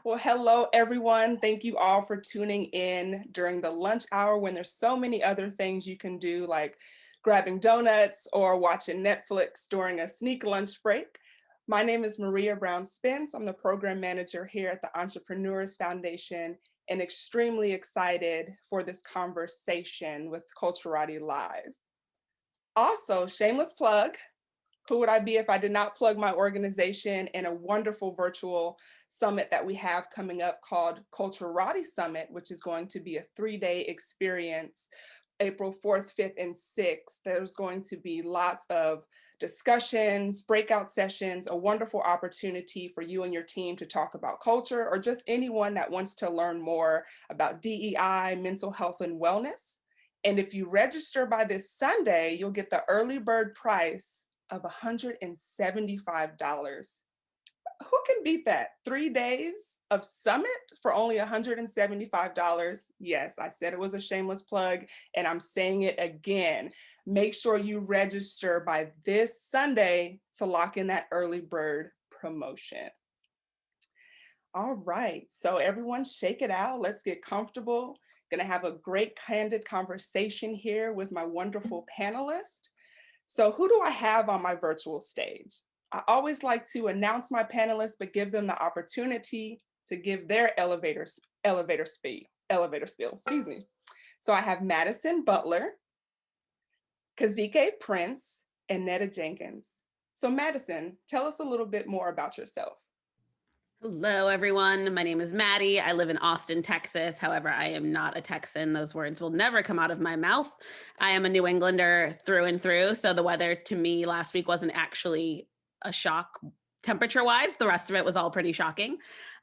Well, hello, everyone. Thank you all for tuning in during the lunch hour when there's so many other things you can do, like grabbing donuts or watching Netflix during a sneak lunch break. My name is Maria Brown-Spence. I'm the program manager here at the Entrepreneurs Foundation and extremely excited for this conversation with Culturati Live. Also, shameless plug, who would I be if I did not plug my organization and a wonderful virtual summit that we have coming up called Culturati Summit, which is going to be a 3-day experience, April 4th, 5th, and 6th. There's going to be lots of discussions, breakout sessions, a wonderful opportunity for you and your team to talk about culture, or just anyone that wants to learn more about DEI, mental health, and wellness. And if you register by this Sunday, you'll get the early bird price of $175. Who can beat that? 3 days of summit for only $175. Yes, I said it was a shameless plug and I'm saying it again. Make sure you register by this Sunday to lock in that early bird promotion. All right, so everyone shake it out. Let's get comfortable. Gonna have a great candid conversation here with my wonderful panelists. So who do I have on my virtual stage? I always like to announce my panelists, but give them the opportunity to give their elevator spiel, excuse me. So I have Madison, Butler, Kazeki Prince, and Netta, Jenkins. So Madison, tell us a little bit more about yourself. Hello, everyone. My name is Maddie. I live in Austin, Texas. However, I am not a Texan. Those words will never come out of my mouth. I am a New Englander through and through. So the weather to me last week wasn't actually a shock temperature-wise. The rest of it was all pretty shocking.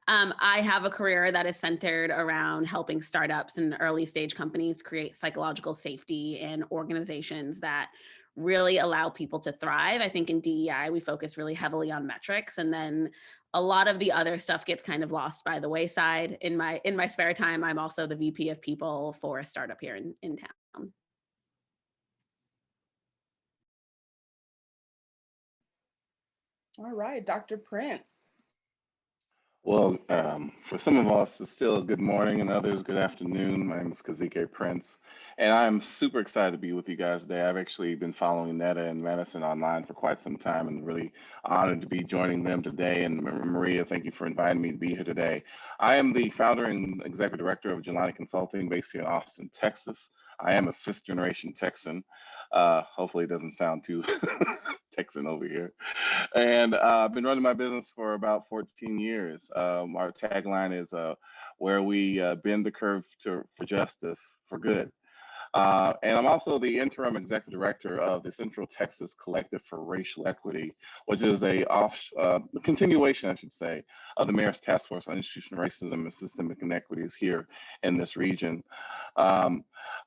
I have a career that is centered around helping startups and early stage companies create psychological safety in organizations that really allow people to thrive. I think in DEI, we focus really heavily on metrics, and then a lot of the other stuff gets kind of lost by the wayside. In my spare time, I'm also the VP of people for a startup here in town. All right, Dr. Prince. Well, for some of us, it's still good morning, and others, good afternoon. My name is Kazeke Prince, and I'm super excited to be with you guys today. I've actually been following Netta and Madison online for quite some time, and really honored to be joining them today. And Maria, thank you for inviting me to be here today. I am the founder and executive director of Jelani Consulting, based here in Austin, Texas. I am a fifth-generation Texan. Hopefully, it doesn't sound too Texan over here. And I've been running my business for about 14 years. Our tagline is where we bend the curve for justice for good. And I'm also the interim executive director of the Central Texas Collective for Racial Equity, which is a continuation, I should say, of the Mayor's Task Force on Institutional Racism and Systemic Inequities here in this region.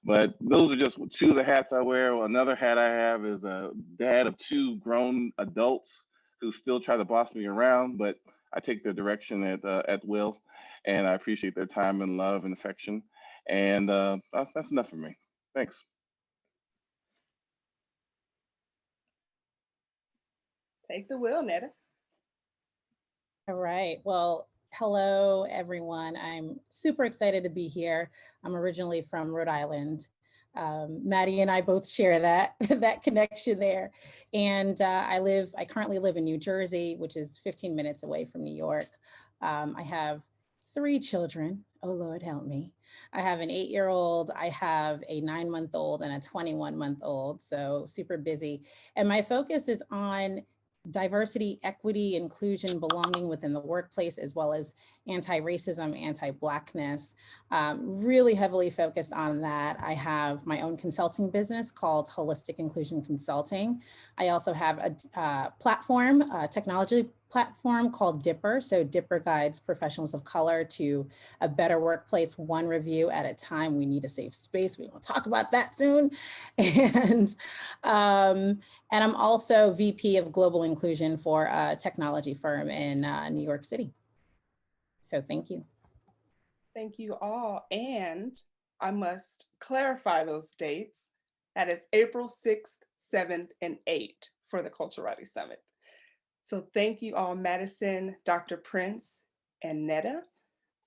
But those are just two of the hats I wear. Well, another hat I have is a dad of two grown adults who still try to boss me around, but I take their direction at will, and I appreciate their time and love and affection. And that's enough for me. Thanks. Take the wheel, Netta. All right. Well, hello, everyone. I'm super excited to be here. I'm originally from Rhode Island. Maddie and I both share that connection there. And I currently live in New Jersey, which is 15 minutes away from New York. I have 3 children. Oh, Lord, help me. I have an 8-year-old, I have a 9-month-old and a 21-month-old, so super busy. And my focus is on diversity, equity, inclusion, belonging within the workplace, as well as anti-racism, anti-Blackness, really heavily focused on that. I have my own consulting business called Holistic Inclusion Consulting. I also have a platform, a technology platform called Dipper. So Dipper guides professionals of color to a better workplace, one review at a time. We need a safe space. We will talk about that soon. And I'm also VP of Global Inclusion for a technology firm in New York City. So thank you. Thank you all. And I must clarify those dates. That is April 6th, 7th, and 8th for the Culturati Summit. So thank you all, Madison, Dr. Prince, and Netta.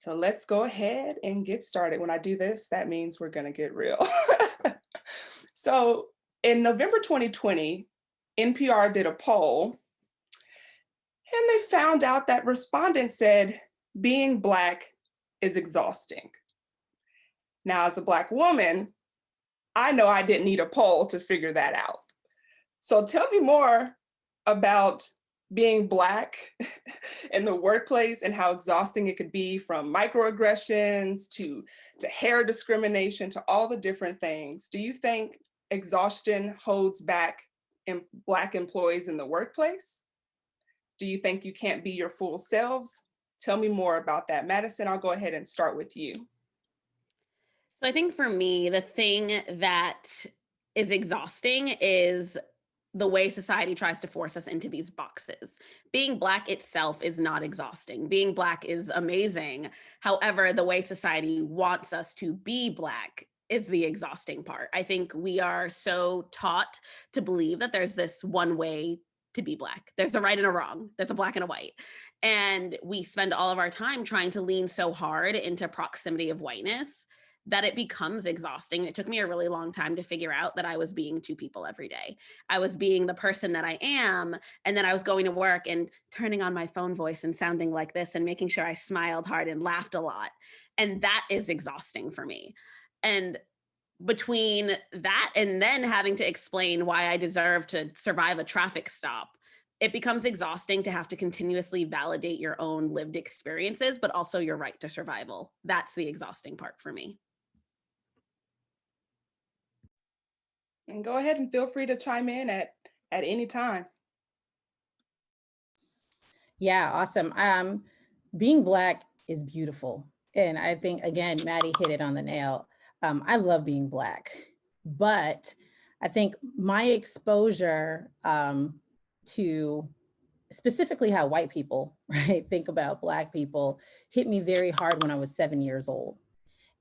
So let's go ahead and get started. When I do this, that means we're going to get real. So in November 2020, NPR did a poll and they found out that respondents said being Black is exhausting. Now, as a Black woman, I know I didn't need a poll to figure that out. So tell me more about being Black in the workplace and how exhausting it could be, from microaggressions to hair discrimination to all the different things. Do you think exhaustion holds back Black employees in the workplace? Do you think you can't be your full selves? Tell me more about that. Madison, I'll go ahead and start with you. So I think for me, the thing that is exhausting is the way society tries to force us into these boxes. Being Black itself is not exhausting. Being Black is amazing. However, the way society wants us to be Black is the exhausting part. I think we are so taught to believe that there's this one way to be Black. There's a right and a wrong. There's a black and a white. And we spend all of our time trying to lean so hard into proximity of whiteness that it becomes exhausting. It took me a really long time to figure out that I was being two people every day. I was being the person that I am, and then I was going to work and turning on my phone voice and sounding like this and making sure I smiled hard and laughed a lot. And that is exhausting for me. And between that and then having to explain why I deserve to survive a traffic stop, it becomes exhausting to have to continuously validate your own lived experiences, but also your right to survival. That's the exhausting part for me. And go ahead and feel free to chime in at any time. Yeah, awesome. Being Black is beautiful. And I think, again, Maddie hit it on the nail. I love being Black, but I think my exposure to specifically how white people, right, think about Black people hit me very hard when I was 7 years old.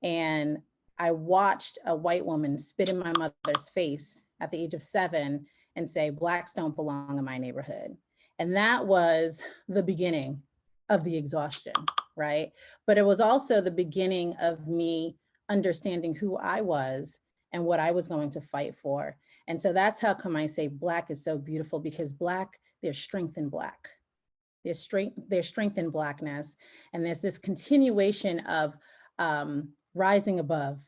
And I watched a white woman spit in my mother's face at the age of 7 and say, Blacks don't belong in my neighborhood. And that was the beginning of the exhaustion, right? But it was also the beginning of me understanding who I was and what I was going to fight for. And so that's how come I say Black is so beautiful, because Black, there's strength in Black. There's strength in Blackness. And there's this continuation of rising above,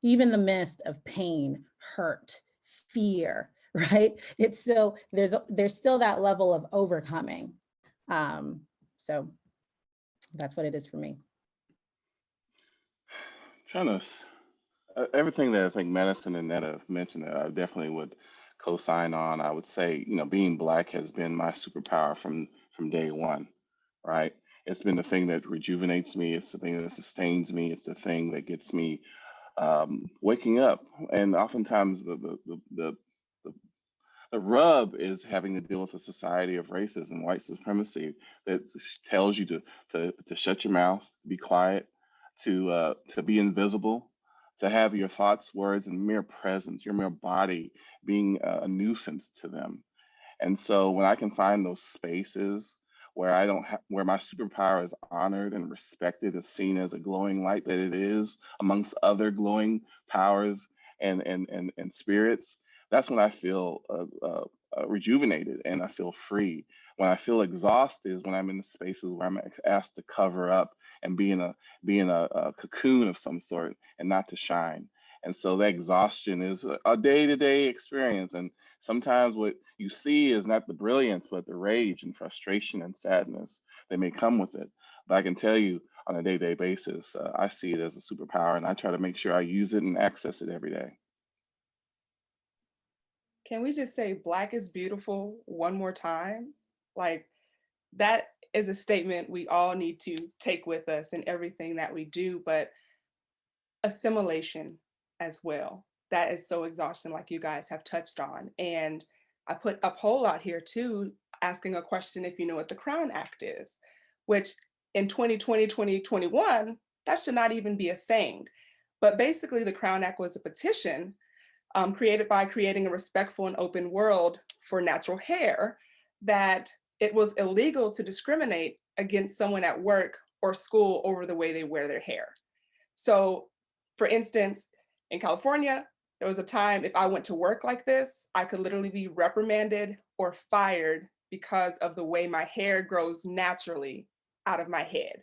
even the midst of pain, hurt, fear, right? It's still, there's still that level of overcoming. So that's what it is for me. Everything that I think Madison and Netta have mentioned that I definitely would co-sign on. I would say, being Black has been my superpower from day one, right? It's been the thing that rejuvenates me. It's the thing that sustains me. It's the thing that gets me waking up. And oftentimes the rub is having to deal with a society of racism, white supremacy, that tells you to shut your mouth, be quiet, to be invisible, to have your thoughts, words, and mere presence, your mere body being a nuisance to them. And so when I can find those spaces where where my superpower is honored and respected, is seen as a glowing light that it is amongst other glowing powers and spirits, that's when I feel rejuvenated and I feel free. When I feel exhausted is when I'm in the spaces where I'm asked to cover up and be in a cocoon of some sort and not to shine. And so that exhaustion is a day-to-day experience. And sometimes what you see is not the brilliance, but the rage and frustration and sadness that may come with it. But I can tell you on a day-to-day basis, I see it as a superpower, and I try to make sure I use it and access it every day. Can we just say Black is beautiful one more time? Like, that is a statement we all need to take with us in everything that we do, but assimilation as well. That is so exhausting, like you guys have touched on. And I put a poll out here too, asking a question if you know what the Crown Act is, which in 2020, 2021, that should not even be a thing. But basically the Crown Act was a petition created by creating a respectful and open world for natural hair, that it was illegal to discriminate against someone at work or school over the way they wear their hair. So for instance, in California, there was a time if I went to work like this, I could literally be reprimanded or fired because of the way my hair grows naturally out of my head.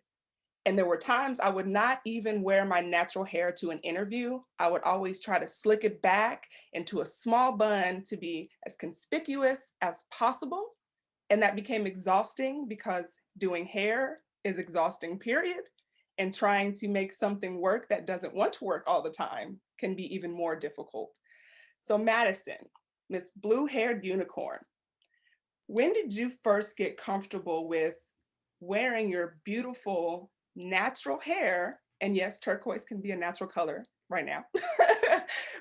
And there were times I would not even wear my natural hair to an interview. I would always try to slick it back into a small bun to be as conspicuous as possible. And that became exhausting because doing hair is exhausting, period. And trying to make something work that doesn't want to work all the time can be even more difficult. So Madison, Miss Blue-Haired Unicorn, when did you first get comfortable with wearing your beautiful natural hair? And yes, turquoise can be a natural color right now.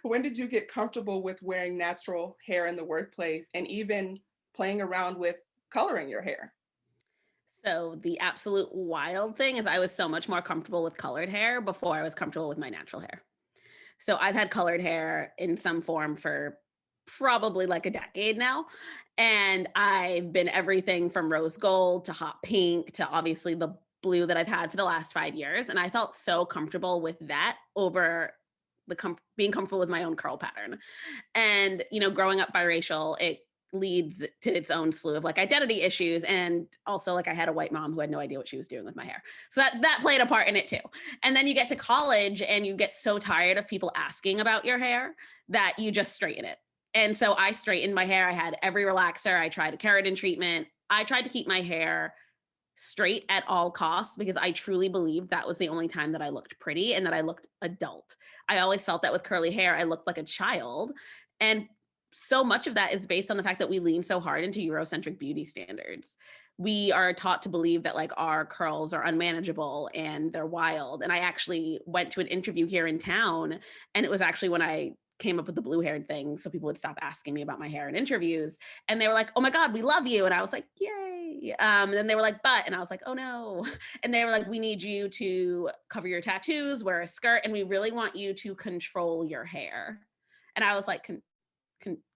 When did you get comfortable with wearing natural hair in the workplace and even playing around with coloring your hair? So the absolute wild thing is I was so much more comfortable with colored hair before I was comfortable with my natural hair. So I've had colored hair in some form for probably like a decade now. And I've been everything from rose gold to hot pink to obviously the blue that I've had for the last 5 years. And I felt so comfortable with that over being comfortable with my own curl pattern. And, growing up biracial, it leads to its own slew of like identity issues. And also like I had a white mom who had no idea what she was doing with my hair. So that played a part in it too. And then you get to college and you get so tired of people asking about your hair that you just straighten it. And so I straightened my hair. I had every relaxer. I tried a keratin treatment. I tried to keep my hair straight at all costs because I truly believed that was the only time that I looked pretty and that I looked adult. I always felt that with curly hair, I looked like a child. And so much of that is based on the fact that we lean so hard into Eurocentric beauty standards. We are taught to believe that like our curls are unmanageable and they're wild. And I actually went to an interview here in town, and it was actually when I came up with the blue haired thing. So people would stop asking me about my hair in interviews, and they were like, "Oh my God, we love you." And I was like, "Yay." And then they were like, "But," and I was like, "Oh no." And they were like, "We need you to cover your tattoos, wear a skirt, and we really want you to control your hair." And I was like,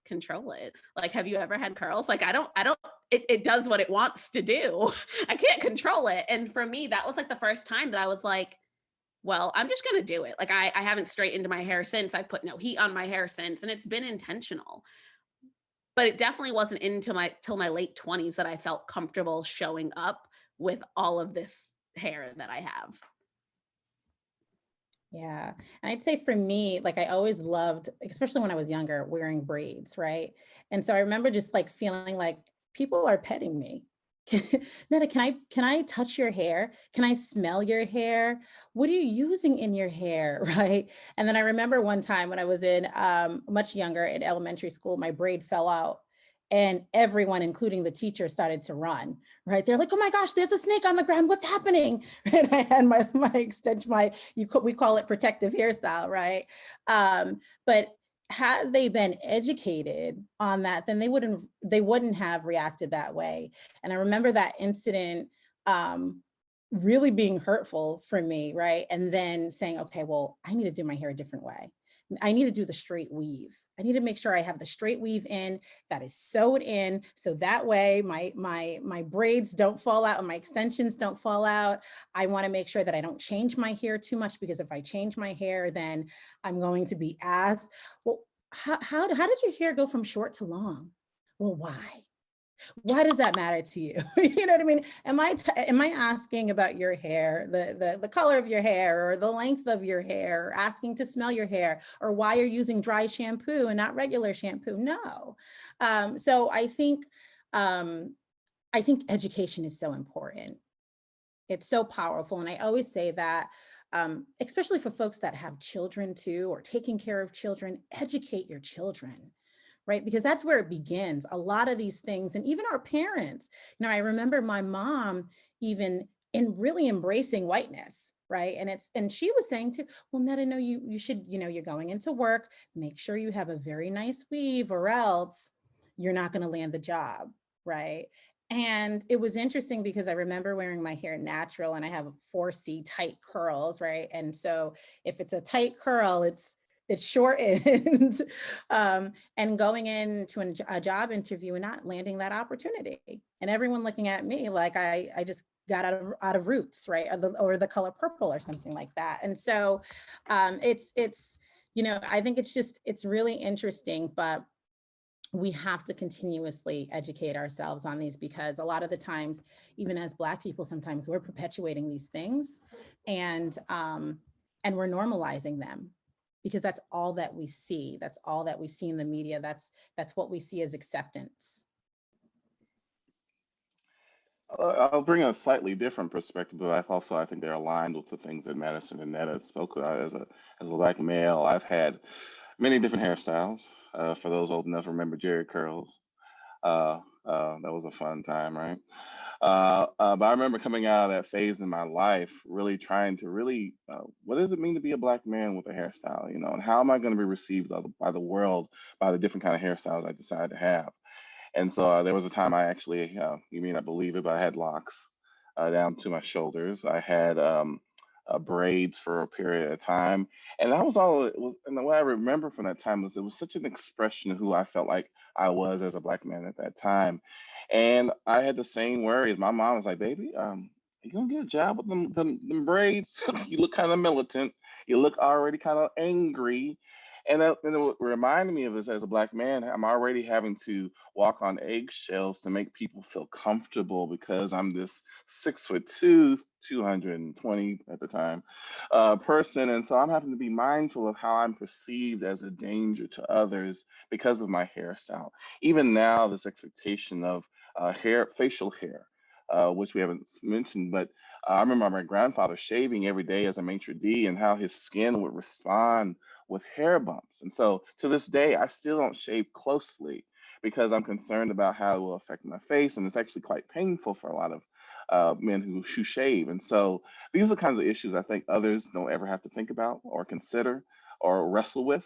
control it. Like, have you ever had curls? Like, I don't, it does what it wants to do. I can't control it. And for me, that was like the first time that I was like, well, I'm just going to do it. Like, I haven't straightened my hair since. I've put no heat on my hair since, and it's been intentional. But it definitely wasn't till my late 20s that I felt comfortable showing up with all of this hair that I have. Yeah. And I'd say for me, like I always loved, especially when I was younger, wearing braids, right? And so I remember just like feeling like people are petting me. Netta, can I touch your hair? Can I smell your hair? What are you using in your hair? Right. And then I remember one time when I was in much younger in elementary school, my braid fell out. And everyone, including the teacher, started to run, right? They're like, "Oh my gosh, there's a snake on the ground. What's happening?" And I had my extension, we call it protective hairstyle, right? But had they been educated on that, then they wouldn't have reacted that way. And I remember that incident really being hurtful for me, right? And then saying, okay, well, I need to do my hair a different way. I need to do the straight weave. I need to make sure I have the straight weave in that is sewed in, so that way my braids don't fall out and my extensions don't fall out. I want to make sure that I don't change my hair too much, because if I change my hair, then I'm going to be asked, well, how did your hair go from short to long? Well, why? Why does that matter to you? You know what I mean? Am I asking about your hair, the color of your hair, or the length of your hair, or asking to smell your hair, or why you're using dry shampoo and not regular shampoo? No. So I think education is so important. It's so powerful. And I always say that, especially for folks that have children too, or taking care of children, educate your children. Right? Because that's where it begins. A lot of these things, and even our parents, I remember my mom even in really embracing whiteness, right? And she was saying too, well, Netta, no, you should, you're going into work, make sure you have a very nice weave, or else you're not going to land the job, right? And it was interesting because I remember wearing my hair natural, and I have 4C tight curls, right? And so if it's a tight curl, it's shortened, and going into a job interview and not landing that opportunity, and everyone looking at me like I just got out of Roots, right? Or the color purple or something like that. And so it's, you know, I think it's really interesting, but we have to continuously educate ourselves on these, because a lot of the times, even as Black people, sometimes we're perpetuating these things and we're normalizing them, because that's all that we see. That's all that we see in the media. That's what we see as acceptance. I'll bring a slightly different perspective, but I think they're aligned with the things that Madison and Netta spoke about. As a Black male, I've had many different hairstyles. For those old enough to remember Jerry curls, that was a fun time, right? But I remember coming out of that phase in my life, really trying to what does it mean to be a Black man with a hairstyle, you know, and how am I going to be received by the world by the different kind of hairstyles I decided to have. And so there was a time I actually, you may not believe it, but I had locks down to my shoulders. I had braids for a period of time. And that was all it was. And what I remember from that time was it was such an expression of who I felt like I was as a Black man at that time. And I had the same worries. My mom was like, baby, you gonna get a job with them braids? You look kind of militant. You look already kind of angry. And it reminded me of this as a Black man. I'm already having to walk on eggshells to make people feel comfortable because I'm this 6'2", 220 at the time, person. And so I'm having to be mindful of how I'm perceived as a danger to others because of my hairstyle. Even now, this expectation of facial hair, which we haven't mentioned, but I remember my grandfather shaving every day as a maitre d' and how his skin would respond with hair bumps. And so to this day, I still don't shave closely because I'm concerned about how it will affect my face. And it's actually quite painful for a lot of men who shave. And so these are the kinds of issues I think others don't ever have to think about or consider or wrestle with.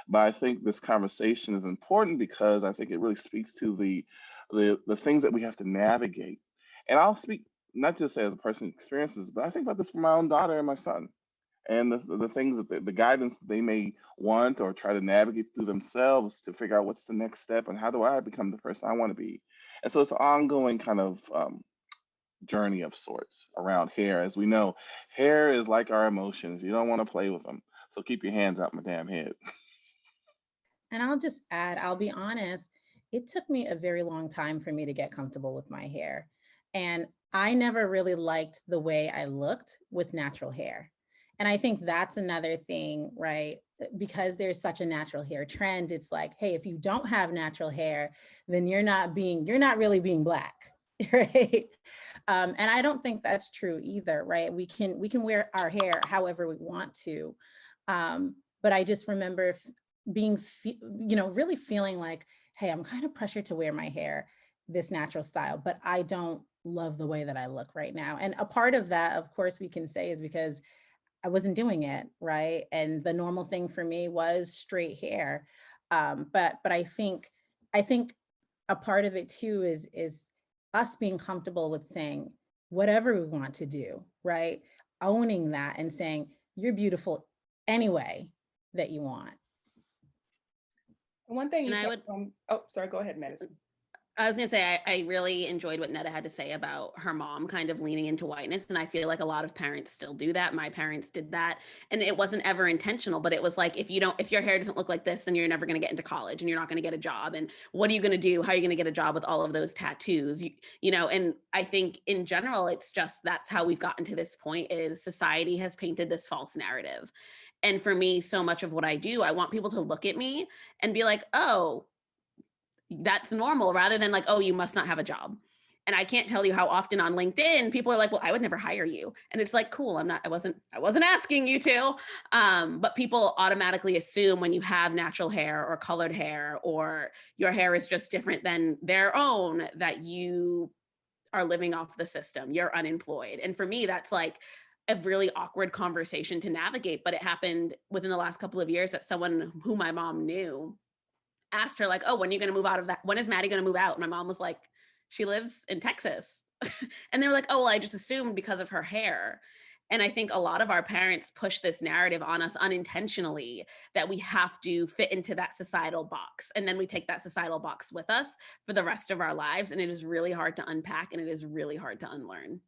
But I think this conversation is important because I think it really speaks to the things that we have to navigate. And I'll speak not just as a person who experiences, but I think about this for my own daughter and my son, and the things that the guidance that they may want or try to navigate through themselves to figure out what's the next step and how do I become the person I want to be. And so it's an ongoing kind of journey of sorts around hair. As we know, hair is like our emotions. You don't want to play with them. So keep your hands out my damn head. And I'll just add, I'll be honest, it took me a very long time for me to get comfortable with my hair. And I never really liked the way I looked with natural hair. And I think that's another thing, right? Because there's such a natural hair trend, it's like, hey, if you don't have natural hair, then you're not really being Black, right? And I don't think that's true either, right? We can wear our hair however we want to. But I just remember really feeling like, hey, I'm kind of pressured to wear my hair this natural style, but I don't love the way that I look right now. And a part of that, of course, we can say is because I wasn't doing it, right? And the normal thing for me was straight hair. But I think a part of it too is us being comfortable with saying whatever we want to do, right? Owning that and saying you're beautiful anyway that you want. One thing you And I would, oh, sorry, go ahead, Madison. I was gonna say, I really enjoyed what Netta had to say about her mom kind of leaning into whiteness. And I feel like a lot of parents still do that. My parents did that. And it wasn't ever intentional, but it was like, if your hair doesn't look like this, then you're never gonna get into college and you're not gonna get a job. And what are you gonna do? How are you gonna get a job with all of those tattoos? You know, and I think in general, it's just, that's how we've gotten to this point, is society has painted this false narrative. And for me, so much of what I do, I want people to look at me and be like, oh, that's normal, rather than like, oh, you must not have a job. And I can't tell you how often on LinkedIn people are like, well, I would never hire you. And it's like, cool, I wasn't asking you to. But people automatically assume when you have natural hair or colored hair, or your hair is just different than their own, that you are living off the system, you're unemployed. And for me, that's like a really awkward conversation to navigate. But it happened within the last couple of years that someone who my mom knew asked her like, oh, when are you going to move out of that? When is Maddie going to move out? And my mom was like, she lives in Texas. And they were like, oh, well, I just assumed because of her hair. And I think a lot of our parents push this narrative on us unintentionally that we have to fit into that societal box. And then we take that societal box with us for the rest of our lives. And it is really hard to unpack, and it is really hard to unlearn.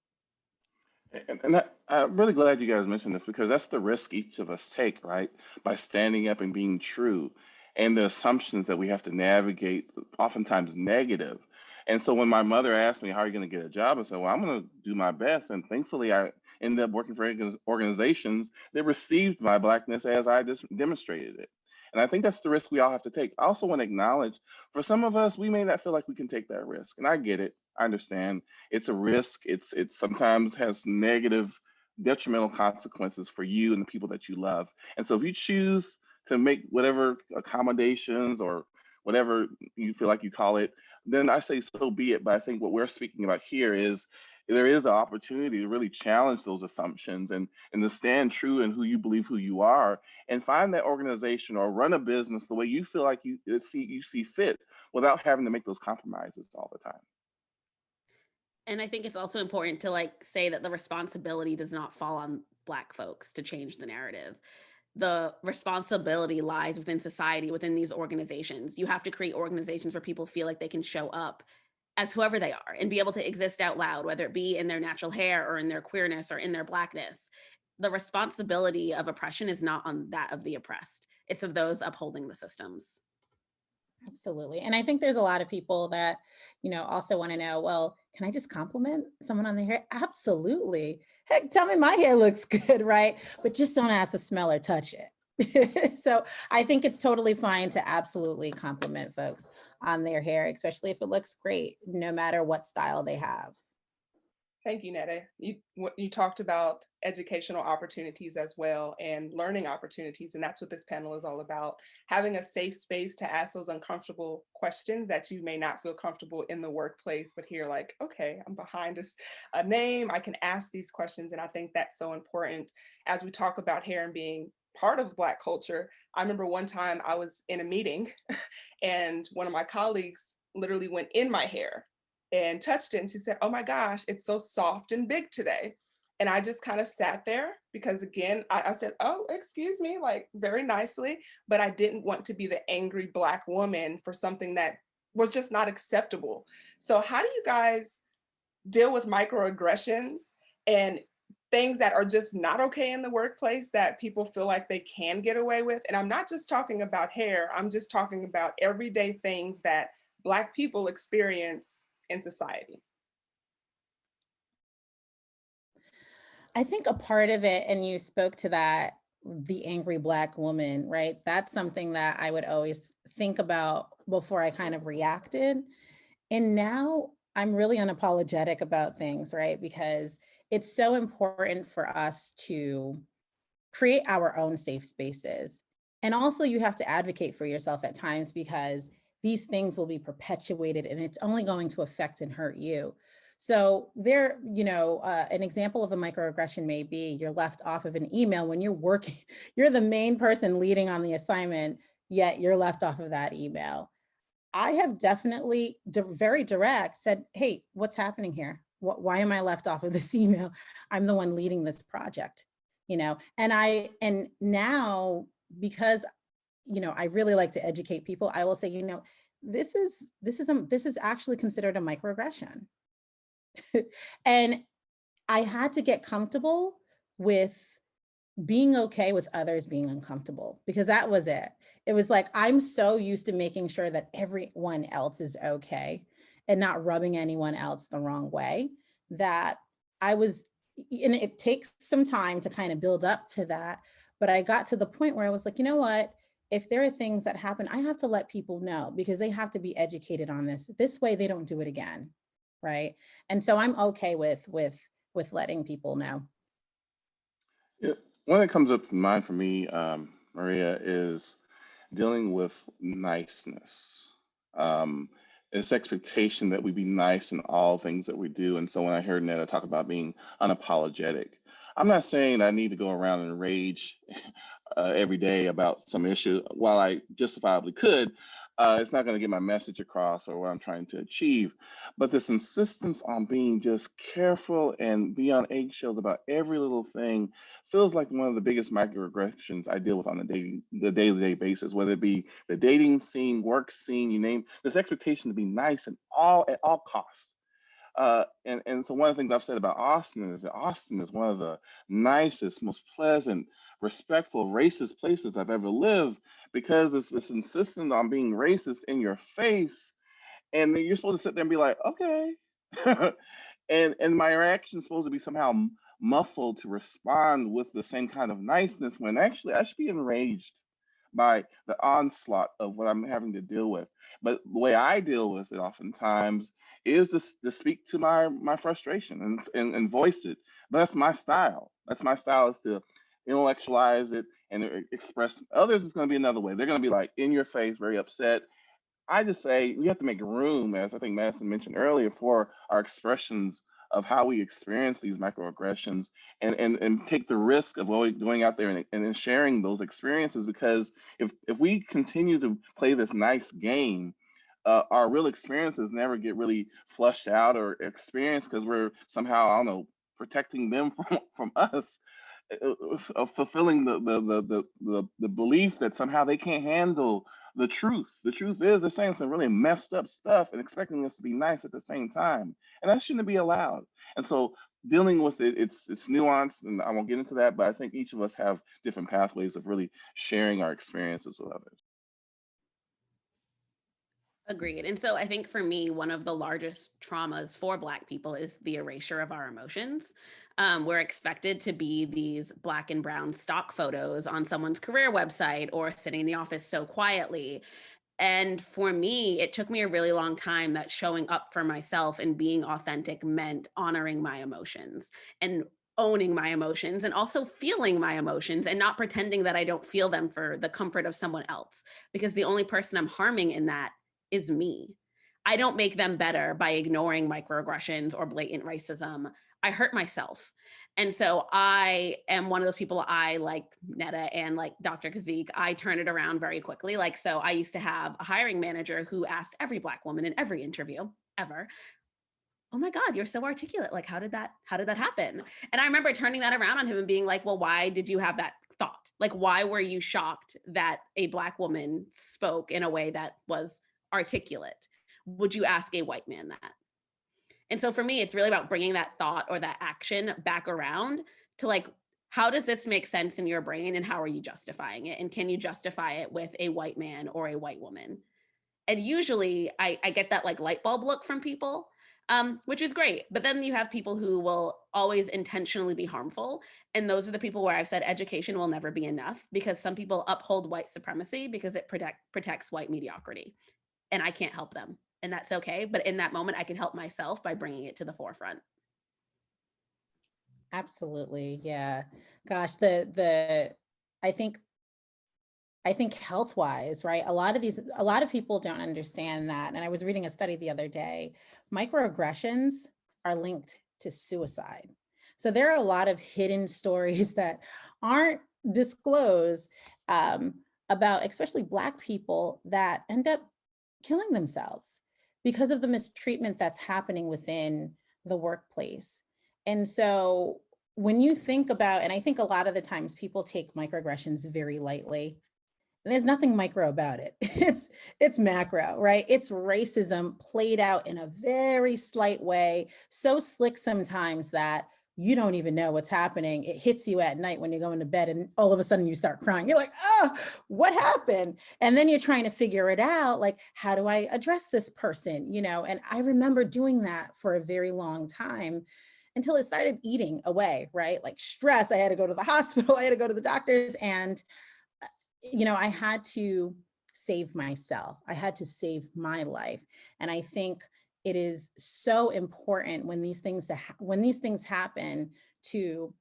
I'm really glad you guys mentioned this because that's the risk each of us take, right? By standing up and being true, and the assumptions that we have to navigate, oftentimes negative. And so when my mother asked me, "How are you going to get a job?" I said, "Well, I'm going to do my best." And thankfully, I ended up working for organizations that received my blackness as I just demonstrated it. And I think that's the risk we all have to take. I also want to acknowledge for some of us, we may not feel like we can take that risk. And I get it. I understand it's a risk. It sometimes has negative, detrimental consequences for you and the people that you love. And so if you choose to make whatever accommodations or whatever you feel like you call it, then I say so be it. But I think what we're speaking about here is there is an opportunity to really challenge those assumptions and to stand true in who you believe who you are and find that organization or run a business the way you feel like you see fit without having to make those compromises all the time. And I think it's also important to like say that the responsibility does not fall on Black folks to change the narrative. The responsibility lies within society, within these organizations. You have to create organizations where people feel like they can show up as whoever they are and be able to exist out loud, whether it be in their natural hair or in their queerness or in their Blackness. The responsibility of oppression is not on that of the oppressed. It's of those upholding the systems. Absolutely. And I think there's a lot of people that, also want to know, well, can I just compliment someone on their hair? Absolutely. Heck, tell me my hair looks good, right? But just don't ask to smell or touch it. So I think it's totally fine to absolutely compliment folks on their hair, especially if it looks great, no matter what style they have. Thank you, Netta. You talked about educational opportunities as well and learning opportunities, and that's what this panel is all about. Having a safe space to ask those uncomfortable questions that you may not feel comfortable in the workplace, but here like, okay, I'm behind a name, I can ask these questions, and I think that's so important as we talk about hair and being part of Black culture. I remember one time I was in a meeting and one of my colleagues literally went in my hair and touched it. And she said, "Oh my gosh, it's so soft and big today." And I just kind of sat there because again, I said, "Oh, excuse me," like very nicely, but I didn't want to be the angry Black woman for something that was just not acceptable. So how do you guys deal with microaggressions and things that are just not okay in the workplace that people feel like they can get away with? And I'm not just talking about hair, I'm just talking about everyday things that Black people experience in society. I think a part of it, and you spoke to that, the angry Black woman, right? That's something that I would always think about before I kind of reacted. And now I'm really unapologetic about things, right? Because it's so important for us to create our own safe spaces. And also you have to advocate for yourself at times because these things will be perpetuated and it's only going to affect and hurt you. So there, an example of a microaggression may be you're left off of an email when you're working, you're the main person leading on the assignment, yet you're left off of that email. I have definitely very direct said, "Hey, what's happening here? Why am I left off of this email? I'm the one leading this project." And now because, I really like to educate people, I will say, this is actually considered a microaggression. And I had to get comfortable with being okay with others being uncomfortable because that was it. It was like, I'm so used to making sure that everyone else is okay and not rubbing anyone else the wrong way that I was, and it takes some time to kind of build up to that. But I got to the point where I was like, you know what? If there are things that happen, I have to let people know because they have to be educated on this. This way they don't do it again. Right. And so I'm okay with letting people know. Yeah, one that comes up to mind for me, Maria, is dealing with niceness. Um, this expectation that we be nice in all things that we do. And so when I heard Netta talk about being unapologetic, I'm not saying I need to go around and rage every day about some issue. While I justifiably could, it's not going to get my message across or what I'm trying to achieve. But this insistence on being just careful and be on eggshells about every little thing feels like one of the biggest microaggressions I deal with on the day-to-day basis, whether it be the dating scene, work scene, you name this expectation to be nice and all at all costs. And so one of the things I've said about Austin is that Austin is one of the nicest, most pleasant, respectful, racist places I've ever lived, because it's insistent on being racist in your face, and then you're supposed to sit there and be like, okay. And my reaction is supposed to be somehow muffled to respond with the same kind of niceness, when actually I should be enraged by the onslaught of what I'm having to deal with. But the way I deal with it oftentimes is to speak to my frustration and voice it. But that's my style. That's my style, is to intellectualize it and express. Others is going to be another way. They're going to be like in your face, very upset. I just say we have to make room, as I think Madison mentioned earlier, for our expressions of how we experience these microaggressions, and take the risk of going out there and sharing those experiences. Because if we continue to play this nice game, our real experiences never get really flushed out or experienced, because we're somehow, I don't know, protecting them from us, fulfilling the belief that somehow they can't handle the truth. The truth is they're saying some really messed up stuff and expecting us to be nice at the same time, and that shouldn't be allowed. And so dealing with it, it's nuanced, and I won't get into that, but I think each of us have different pathways of really sharing our experiences with others. Agreed. And so I think for me, one of the largest traumas for Black people is the erasure of our emotions. We're expected to be these Black and brown stock photos on someone's career website or sitting in the office so quietly. And for me, it took me a really long time that showing up for myself and being authentic meant honoring my emotions and owning my emotions, and also feeling my emotions and not pretending that I don't feel them for the comfort of someone else, because the only person I'm harming in that is me. I don't make them better by ignoring microaggressions or blatant racism. I hurt myself. And so I am one of those people, I, like Netta and like Dr. Kazique, I turn it around very quickly. Like, so I used to have a hiring manager who asked every Black woman in every interview ever, "Oh my God, you're so articulate. Like, how did that happen?" And I remember turning that around on him and being like, "Well, why did you have that thought? Like, why were you shocked that a Black woman spoke in a way that was articulate? Would you ask a white man that?" And so for me, it's really about bringing that thought or that action back around to like, how does this make sense in your brain, and how are you justifying it? And can you justify it with a white man or a white woman? And usually I get that like light bulb look from people, which is great. But then you have people who will always intentionally be harmful. And those are the people where I've said education will never be enough, because some people uphold white supremacy because it protects white mediocrity. And I can't help them. And that's okay. But in that moment, I can help myself by bringing it to the forefront. Absolutely. Yeah. Gosh, I think health wise, right? A lot of people don't understand that. And I was reading a study the other day. Microaggressions are linked to suicide. So there are a lot of hidden stories that aren't disclosed about especially Black people that end up killing themselves because of the mistreatment that's happening within the workplace. And so when you think about, and I think a lot of the times people take microaggressions very lightly, and there's nothing micro about it. It's macro, right? It's racism played out in a very slight way, so slick sometimes that you don't even know what's happening. It hits you at night when you're going to bed, and all of a sudden you start crying. You're like, oh, what happened? And then you're trying to figure it out, like, how do I address this person? And I remember doing that for a very long time until it started eating away, right? Like stress, I had to go to the hospital, I had to go to the doctors, and I had to save myself. I had to save my life. And I think it is so important when these things happen to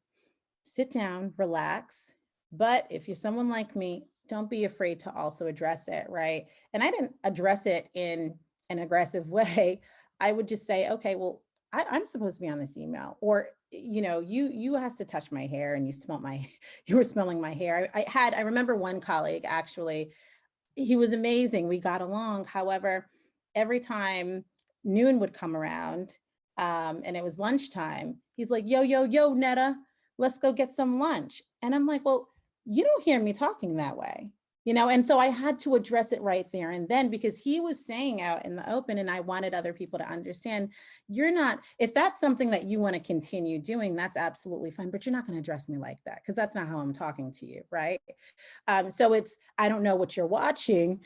sit down, relax. But if you're someone like me, don't be afraid to also address it, right? And I didn't address it in an aggressive way. I would just say, okay, well, I'm supposed to be on this email, or you asked to touch my hair and you were smelling my hair. I remember one colleague, actually, he was amazing. We got along. However, every time noon would come around and it was lunchtime, he's like, yo, Netta, let's go get some lunch. And I'm like, well, you don't hear me talking that way. You know, and so I had to address it right there and then, because he was saying out in the open, and I wanted other people to understand, you're not, if that's something that you want to continue doing, that's absolutely fine, but you're not going to address me like that, because that's not how I'm talking to you, right? So it's, I don't know what you're watching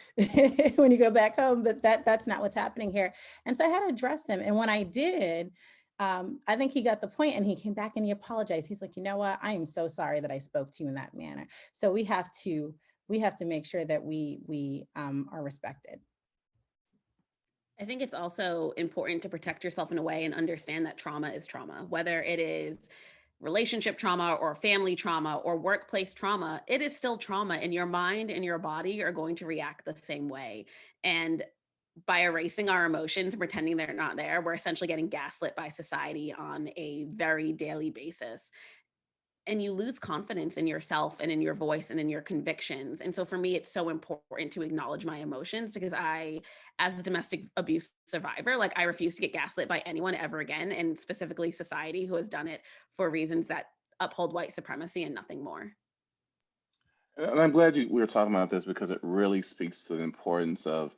when you go back home, but that's not what's happening here. And so I had to address him. And when I did, I think he got the point, and he came back and he apologized. He's like, you know what, I am so sorry that I spoke to you in that manner. So we have to make sure that we are respected. I think it's also important to protect yourself in a way and understand that trauma is trauma, whether it is relationship trauma or family trauma or workplace trauma, it is still trauma, and your mind and your body are going to react the same way. And by erasing our emotions and pretending they're not there, we're essentially getting gaslit by society on a very daily basis. And you lose confidence in yourself and in your voice and in your convictions. And so for me, it's so important to acknowledge my emotions, because I, as a domestic abuse survivor, like, I refuse to get gaslit by anyone ever again, and specifically society, who has done it for reasons that uphold white supremacy and nothing more. And I'm glad we were talking about this, because it really speaks to the importance of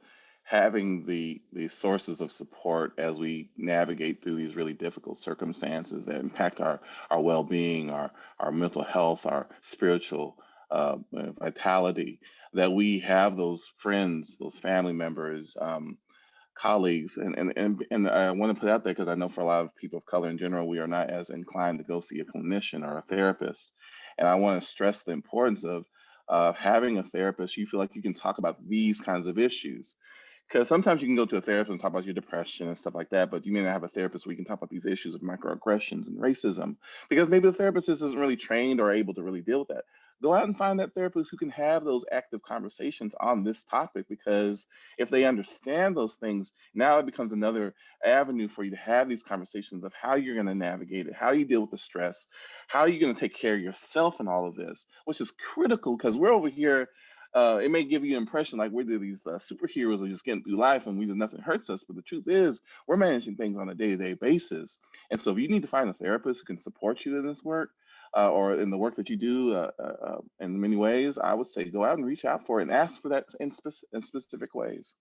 having the sources of support as we navigate through these really difficult circumstances that impact our well-being, our mental health, our spiritual vitality. That we have those friends, those family members, colleagues, and I want to put out there, because I know for a lot of people of color in general, we are not as inclined to go see a clinician or a therapist, and I want to stress the importance of having a therapist you feel like you can talk about these kinds of issues. Because sometimes you can go to a therapist and talk about your depression and stuff like that, but you may not have a therapist where you can talk about these issues of microaggressions and racism, because maybe the therapist isn't really trained or able to really deal with that. Go out and find that therapist who can have those active conversations on this topic, because if they understand those things, now it becomes another avenue for you to have these conversations of how you're going to navigate it, how you deal with the stress, how you're going to take care of yourself in all of this, which is critical, because we're over here, it may give you an impression like we're these superheroes who are just getting through life and nothing hurts us. But the truth is, we're managing things on a day-to-day basis. And so if you need to find a therapist who can support you in this work, or in the work that you do, in many ways, I would say go out and reach out for it and ask for that in specific ways.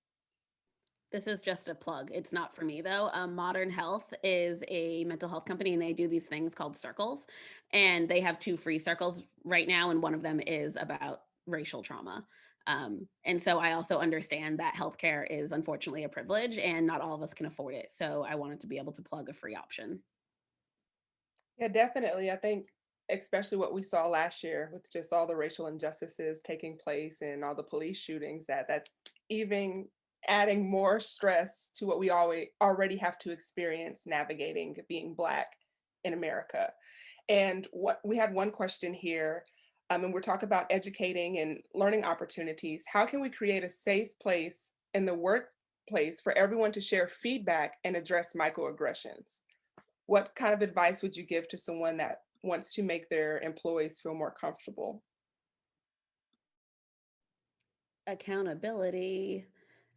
This is just a plug. It's not for me though. Modern Health is a mental health company, and they do these things called circles. And they have 2 free circles right now, and one of them is about racial trauma. And so I also understand that healthcare is unfortunately a privilege, and not all of us can afford it. So I wanted to be able to plug a free option. Yeah, definitely. I think especially what we saw last year with just all the racial injustices taking place and all the police shootings, that even adding more stress to what we already have to experience navigating being Black in America. And what we had one question here, and we're talking about educating and learning opportunities. How can we create a safe place in the workplace for everyone to share feedback and address microaggressions? What kind of advice would you give to someone that wants to make their employees feel more comfortable? Accountability.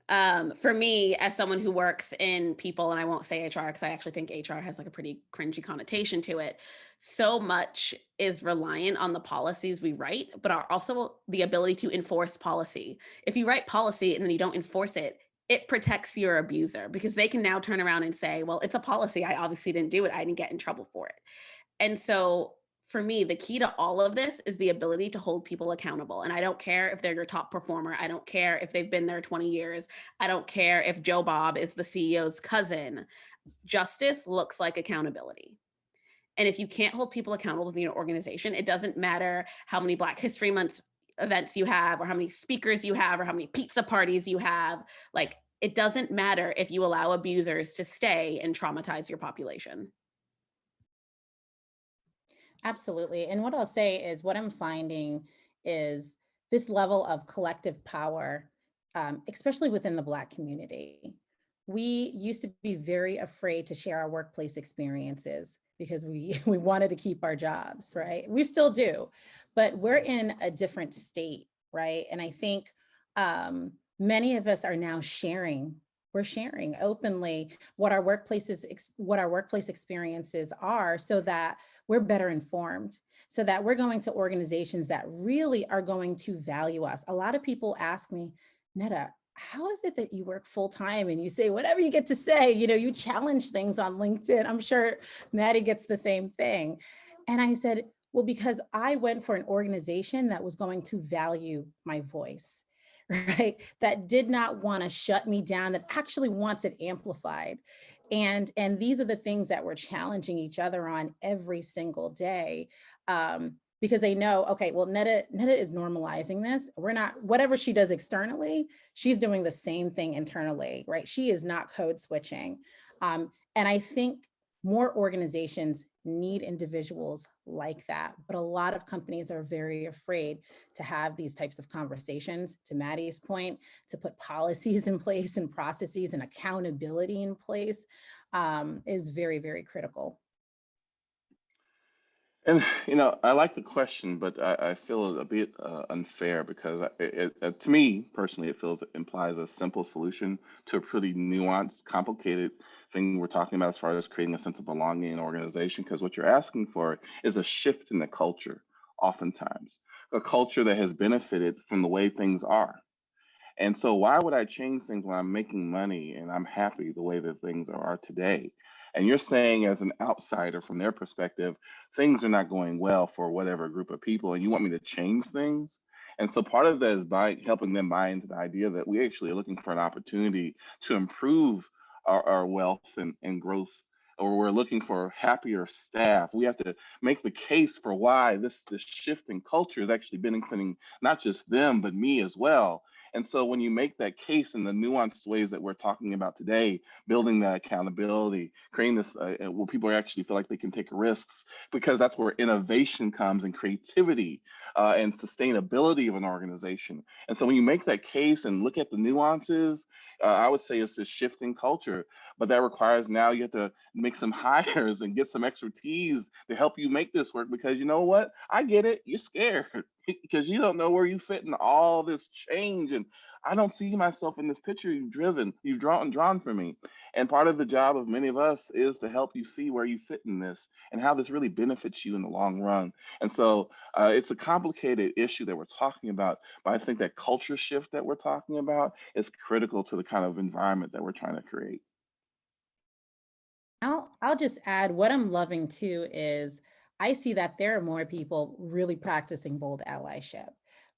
For me, as someone who works in people, and I won't say HR because I actually think HR has like a pretty cringy connotation to it, so much is reliant on the policies we write, but are also the ability to enforce policy. If you write policy and then you don't enforce it, it protects your abuser, because they can now turn around and say, well, it's a policy. I obviously didn't do it. I didn't get in trouble for it. And so for me, the key to all of this is the ability to hold people accountable. And I don't care if they're your top performer. I don't care if they've been there 20 years. I don't care if Joe Bob is the CEO's cousin. Justice looks like accountability. And if you can't hold people accountable within your organization, it doesn't matter how many Black History Month events you have, or how many speakers you have, or how many pizza parties you have. Like, it doesn't matter if you allow abusers to stay and traumatize your population. Absolutely. And what I'll say is, what I'm finding is this level of collective power, especially within the Black community. We used to be very afraid to share our workplace experiences because we wanted to keep our jobs, right? We still do, but we're in a different state, right? And I think many of us are now sharing we're sharing openly what our workplace experiences are, so that we're better informed, so that we're going to organizations that really are going to value us. A lot of people ask me, Netta, how is it that you work full time and you say whatever you get to say? You know, you challenge things on LinkedIn. I'm sure Maddie gets the same thing. And I said, well, because I went for an organization that was going to value my voice, right? That did not want to shut me down, that actually wants it amplified. And these are the things that we're challenging each other on every single day. Because they know, okay, well, Netta is normalizing this. We're not, whatever she does externally, she's doing the same thing internally, right? She is not code switching. And I think more organizations need individuals like that, but a lot of companies are very afraid to have these types of conversations. To Maddie's point, to put policies in place and processes and accountability in place is very, very critical. And I like the question, but I feel a bit unfair because to me personally, it implies a simple solution to a pretty nuanced, complicated thing we're talking about as far as creating a sense of belonging in an organization. Because what you're asking for is a shift in the culture, oftentimes a culture that has benefited from the way things are. And so why would I change things when I'm making money and I'm happy the way that things are today? And you're saying as an outsider from their perspective, things are not going well for whatever group of people and you want me to change things? And so part of that is by helping them buy into the idea that we actually are looking for an opportunity to improve our wealth and growth, or we're looking for happier staff. We have to make the case for why this shift in culture is actually benefiting not just them, but me as well. And so when you make that case in the nuanced ways that we're talking about today, building that accountability, creating this where people actually feel like they can take risks, because that's where innovation comes and creativity and sustainability of an organization. And so when you make that case and look at the nuances, I would say it's this shift in culture, but that requires now you have to make some hires and get some expertise to help you make this work, because you know what? I get it. You're scared because you don't know where you fit in all this change. And I don't see myself in this picture you've drawn for me. And part of the job of many of us is to help you see where you fit in this and how this really benefits you in the long run. And so it's a complicated issue that we're talking about, but I think that culture shift that we're talking about is critical to the kind of environment that we're trying to create. I'll just add, what I'm loving too is I see that there are more people really practicing bold allyship,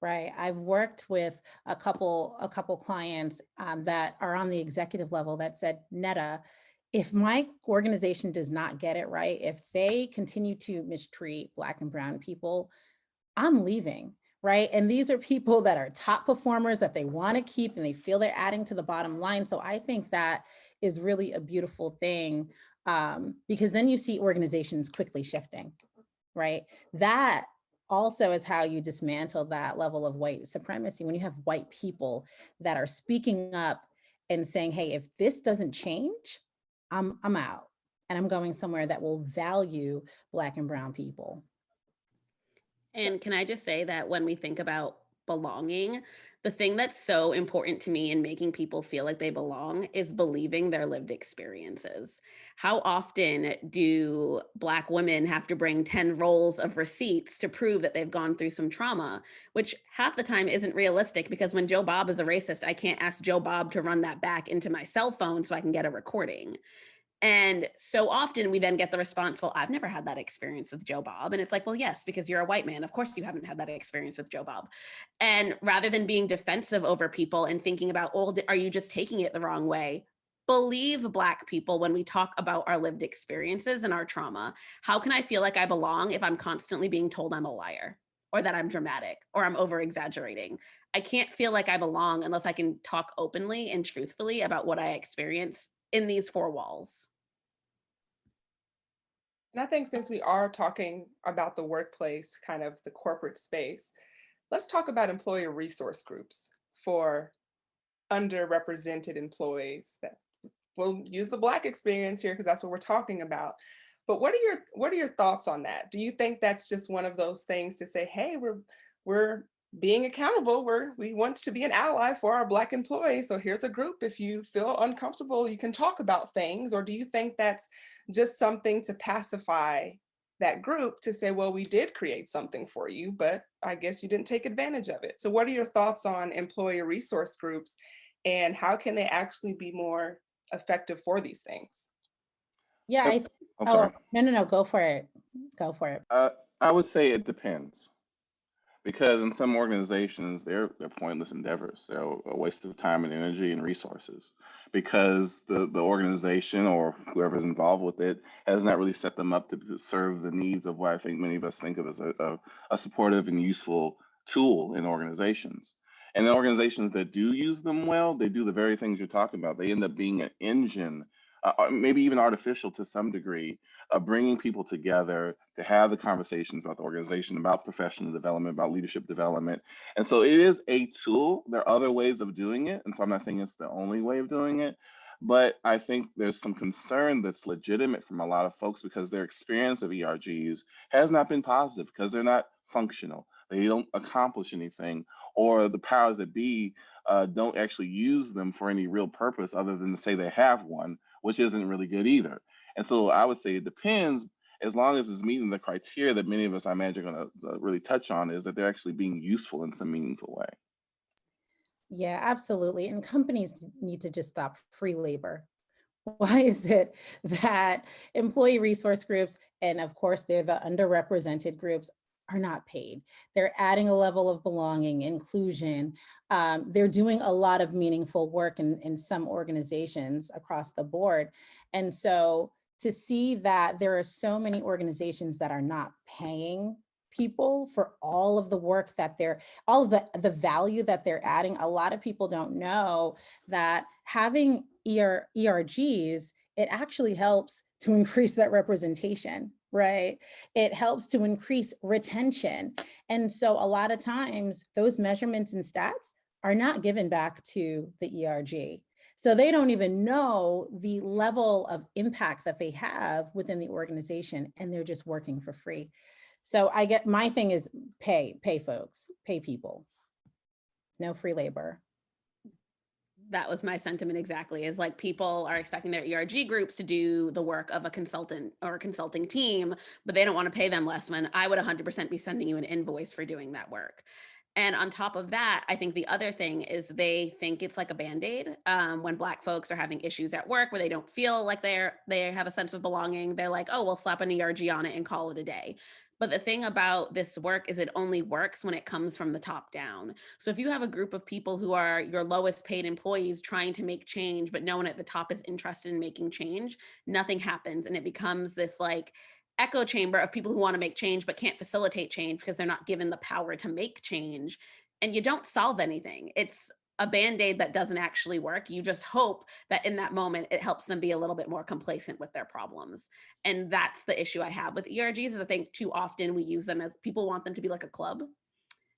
right? I've worked with a couple clients that are on the executive level that said, Netta, if my organization does not get it right, if they continue to mistreat Black and Brown people, I'm leaving, right? And these are people that are top performers that they want to keep and they feel they're adding to the bottom line. So I think that is really a beautiful thing, because then you see organizations quickly shifting, right? That also is how you dismantle that level of white supremacy, when you have white people that are speaking up and saying, hey, if this doesn't change, I'm out and I'm going somewhere that will value Black and Brown people. And can I just say that when we think about belonging, the thing that's so important to me in making people feel like they belong is believing their lived experiences. How often do Black women have to bring 10 rolls of receipts to prove that they've gone through some trauma, which half the time isn't realistic, because when Joe Bob is a racist, I can't ask Joe Bob to run that back into my cell phone so I can get a recording. And so often we then get the response, well, I've never had that experience with Joe Bob. And it's like, well, yes, because you're a white man. Of course you haven't had that experience with Joe Bob. And rather than being defensive over people and thinking about, oh, are you just taking it the wrong way? Believe Black people when we talk about our lived experiences and our trauma. How can I feel like I belong if I'm constantly being told I'm a liar, or that I'm dramatic, or I'm over exaggerating? I can't feel like I belong unless I can talk openly and truthfully about what I experience in these four walls. And I think since we are talking about the workplace, kind of the corporate space, let's talk about employer resource groups for underrepresented employees. That we'll use the Black experience here because that's what we're talking about. But what are your thoughts on that? Do you think that's just one of those things to say, hey, we're being accountable, we want to be an ally for our Black employees. So here's a group. If you feel uncomfortable, you can talk about things. Or do you think that's just something to pacify that group to say, well, we did create something for you, but I guess you didn't take advantage of it. So what are your thoughts on employee resource groups and how can they actually be more effective for these things? Yeah, Yep. I'm oh, sorry. no, go for it. Go for it. I would say it depends. Because in some organizations, they're pointless endeavors. They're a waste of time and energy and resources because the organization or whoever's involved with it has not really set them up to serve the needs of what I think many of us think of as a supportive and useful tool in organizations. And the organizations that do use them well, they do the very things you're talking about. They end up being an engine, maybe even artificial to some degree, of bringing people together to have the conversations about the organization, about professional development, about leadership development. And so it is a tool. There are other ways of doing it. And so I'm not saying it's the only way of doing it. But I think there's some concern that's legitimate from a lot of folks because their experience of ERGs has not been positive because they're not functional. They don't accomplish anything, or the powers that be don't actually use them for any real purpose other than to say they have one, which isn't really good either. And so I would say it depends, as long as it's meeting the criteria that many of us, I imagine, are going to really touch on, is that they're actually being useful in some meaningful way. Yeah, absolutely. And companies need to just stop free labor. Why is it that employee resource groups, and of course, they're the underrepresented groups, are not paid? They're adding a level of belonging, inclusion. They're doing a lot of meaningful work in some organizations across the board. And so to see that there are so many organizations that are not paying people for all of the work that all of the value that they're adding. A lot of people don't know that having ERGs, it actually helps to increase that representation, right? It helps to increase retention. And so a lot of times those measurements and stats are not given back to the ERG. So they don't even know the level of impact that they have within the organization, and they're just working for free. So I get, my thing is pay folks, pay people, no free labor. That was my sentiment exactly, is like people are expecting their ERG groups to do the work of a consultant or a consulting team, but they don't want to pay them less when I would 100% be sending you an invoice for doing that work. And on top of that, I think the other thing is they think it's like a Band-Aid. When Black folks are having issues at work where they don't feel like they have a sense of belonging, they're like, oh, we'll slap an ERG on it and call it a day. But the thing about this work is it only works when it comes from the top down. So if you have a group of people who are your lowest paid employees trying to make change, but no one at the top is interested in making change, nothing happens. And it becomes this like echo chamber of people who want to make change but can't facilitate change because they're not given the power to make change. And you don't solve anything. It's a Band-Aid that doesn't actually work. You just hope that in that moment it helps them be a little bit more complacent with their problems. And that's the issue I have with ERGs, is I think too often we use them as, people want them to be like a club,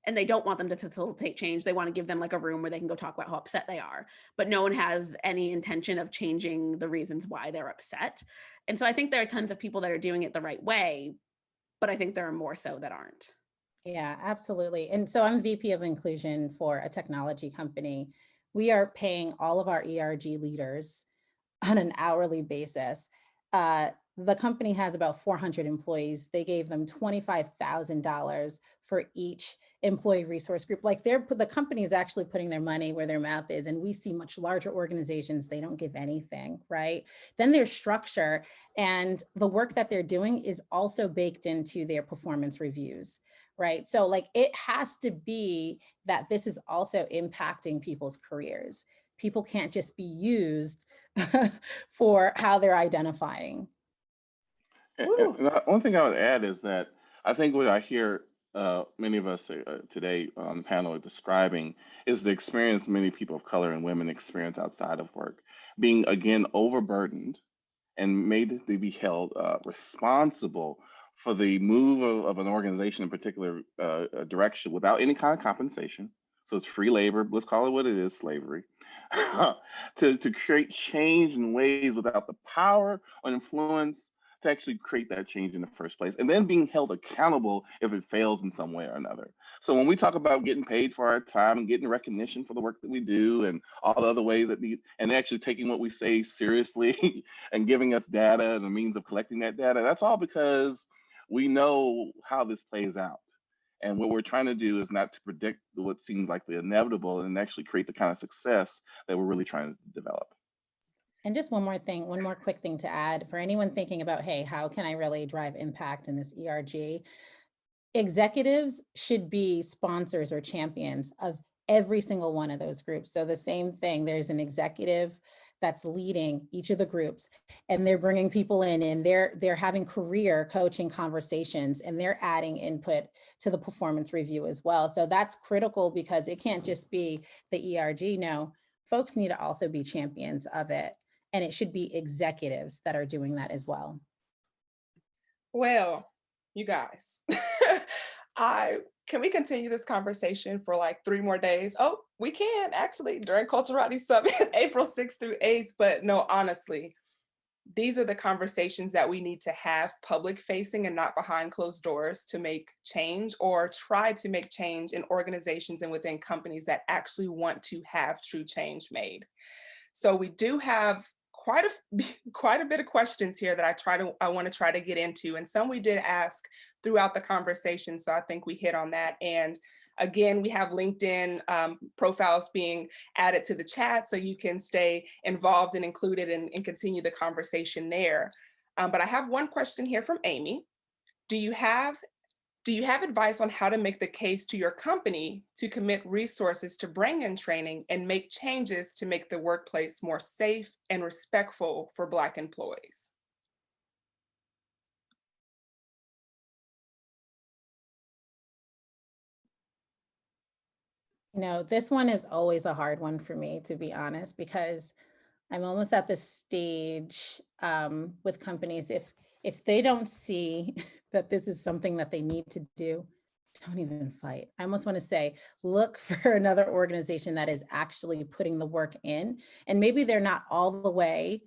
and they don't want them to facilitate change. They want to give them like a room where they can go talk about how upset they are, but no one has any intention of changing the reasons why they're upset. And so I think there are tons of people that are doing it the right way, but I think there are more so that aren't. Yeah, absolutely. And so I'm VP of Inclusion for a technology company. We are paying all of our ERG leaders on an hourly basis. The company has about 400 employees. They gave them $25,000 for each employee resource group. Like the company is actually putting their money where their mouth is. And we see much larger organizations, they don't give anything, right? Then there's structure, and the work that they're doing is also baked into their performance reviews, right? So like it has to be that this is also impacting people's careers. People can't just be used for how they're identifying. One thing I would add is that I think what I hear many of us today on the panel are describing is the experience many people of color and women experience outside of work, being again overburdened and made to be held responsible for the move of an organization in particular direction without any kind of compensation. So it's free labor, let's call it what it is, slavery, to create change in ways without the power or influence to actually create that change in the first place, and then being held accountable if it fails in some way or another. So when we talk about getting paid for our time and getting recognition for the work that we do and all the other ways that need, and actually taking what we say seriously and giving us data and the means of collecting that data, that's all because we know how this plays out. And what we're trying to do is not to predict what seems like the inevitable and actually create the kind of success that we're really trying to develop. And just one more thing, one more quick thing to add for anyone thinking about, hey, how can I really drive impact in this ERG? Executives should be sponsors or champions of every single one of those groups. So the same thing, there's an executive that's leading each of the groups, and they're bringing people in, and they're having career coaching conversations, and they're adding input to the performance review as well. So that's critical, because it can't just be the ERG. No, folks need to also be champions of it. And it should be executives that are doing that as well. Well, you guys, can we continue this conversation for like 3 more days? Oh, we can actually during Culturati Summit, April 6th through 8th. But no, honestly, these are the conversations that we need to have public facing and not behind closed doors to make change, or try to make change in organizations and within companies that actually want to have true change made. So we do have quite a bit of questions here that I want to try to get into, and some we did ask throughout the conversation, so I think we hit on that. And again, we have LinkedIn profiles being added to the chat, so you can stay involved and included and continue the conversation there. But I have one question here from Amy. Do you have advice on how to make the case to your company to commit resources to bring in training and make changes to make the workplace more safe and respectful for Black employees? You know, this one is always a hard one for me, to be honest, because I'm almost at the stage with companies, if they don't see that this is something that they need to do, don't even fight. I almost want to say, look for another organization that is actually putting the work in. And maybe they're not all the way,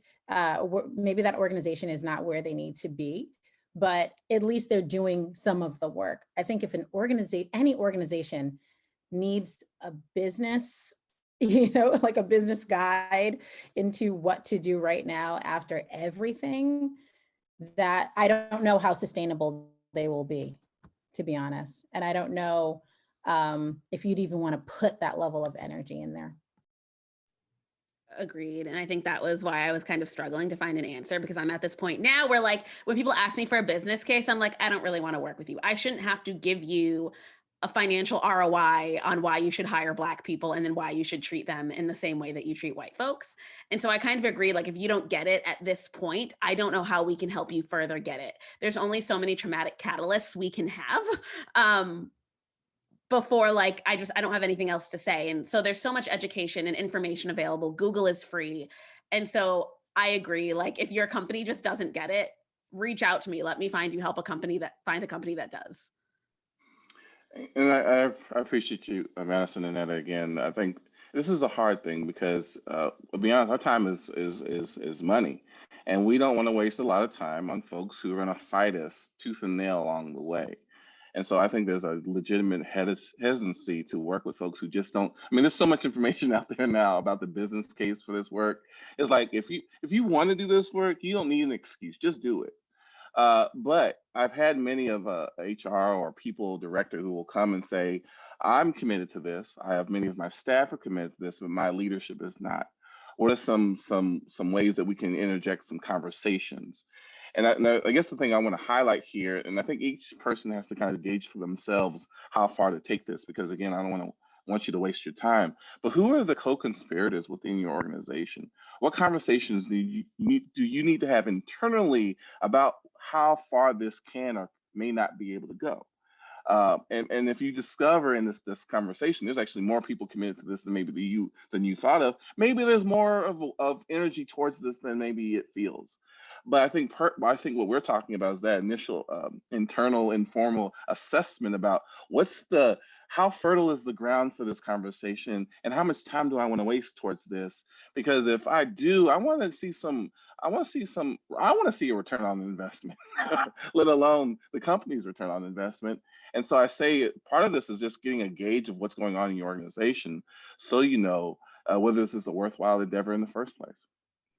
maybe that organization is not where they need to be, but at least they're doing some of the work. I think if any organization needs a business, like a business guide into what to do right now after everything, that I don't know how sustainable they will be, to be honest. And I don't know if you'd even want to put that level of energy in there. Agreed. And I think that was why I was kind of struggling to find an answer, because I'm at this point now where, like, when people ask me for a business case, I'm like, I don't really want to work with you. I shouldn't have to give you a financial ROI on why you should hire Black people and then why you should treat them in the same way that you treat white folks. And so I kind of agree, like, if you don't get it at this point, I don't know how we can help you further get it. There's only so many traumatic catalysts we can have before, like, I don't have anything else to say. And so there's so much education and information available. Google is free. And so I agree, like, if your company just doesn't get it, reach out to me. Let me find a company that does. And I appreciate you, Madison and Netta, again. I think this is a hard thing because, to be honest, our time is money, and we don't want to waste a lot of time on folks who are going to fight us tooth and nail along the way. And so I think there's a legitimate hesitancy to work with folks who just don't. I mean, there's so much information out there now about the business case for this work. It's like, if you want to do this work, you don't need an excuse. Just do it. But I've had many of HR or people director who will come and say, I'm committed to this. I have many of my staff are committed to this, but my leadership is not. What are some ways that we can interject some conversations? And I guess the thing I want to highlight here, and I think each person has to kind of gauge for themselves how far to take this, because again, I don't want you to waste your time. But who are the co-conspirators within your organization? What conversations do you need to have internally about how far this can or may not be able to go? And if you discover in this conversation, there's actually more people committed to this than you thought of. Maybe there's more of energy towards this than maybe it feels. But I think what we're talking about is that initial internal informal assessment about what's the how fertile is the ground for this conversation, and how much time do I want to waste towards this? Because if I do, I want to see some, I want to see a return on investment, let alone the company's return on investment. And so I say part of this is just getting a gauge of what's going on in your organization, so you know whether this is a worthwhile endeavor in the first place.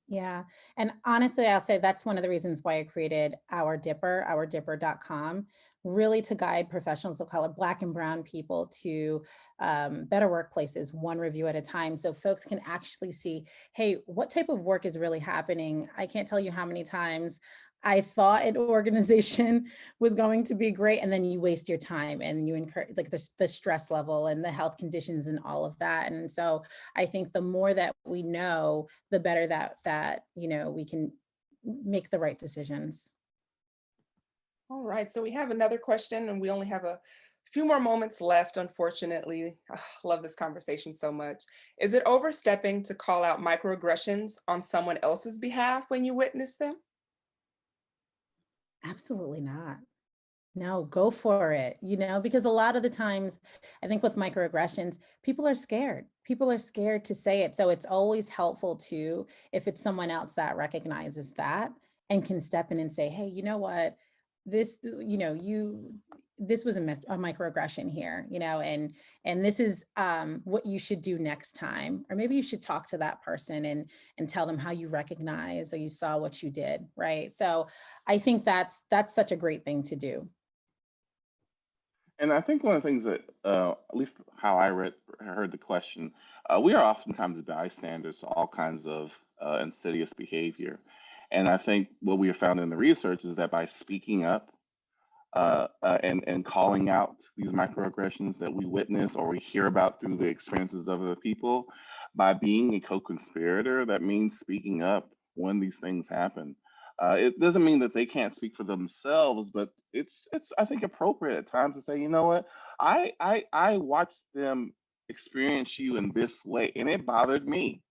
Yeah. And honestly, I'll say that's one of the reasons why I created Our Dipper, ourdipper.com, really to guide professionals of color, Black and Brown people to better workplaces, one review at a time. So folks can actually see, hey, what type of work is really happening? I can't tell you how many times I thought an organization was going to be great, and then you waste your time and you incur like the stress level and the health conditions and all of that. And so I think the more that we know, the better that we can make the right decisions. All right, so we have another question and we only have a few more moments left, unfortunately. I love this conversation so much. Is it overstepping to call out microaggressions on someone else's behalf when you witness them? Absolutely not. No, go for it, because a lot of the times, I think with microaggressions, people are scared. People are scared to say it. So it's always helpful to, if it's someone else that recognizes that and can step in and say, hey, you know what, this, this was a microaggression here, and this is what you should do next time. Or maybe you should talk to that person and tell them how you recognize or you saw what you did, right? So I think that's such a great thing to do. And I think one of the things that, at least how heard the question, we are oftentimes bystanders to all kinds of insidious behavior. And I think what we have found in the research is that by speaking up and calling out these microaggressions that we witness or we hear about through the experiences of other people, by being a co-conspirator, that means speaking up when these things happen. It doesn't mean that they can't speak for themselves, but it's I think appropriate at times to say, you know what, I watched them experience you in this way, and it bothered me.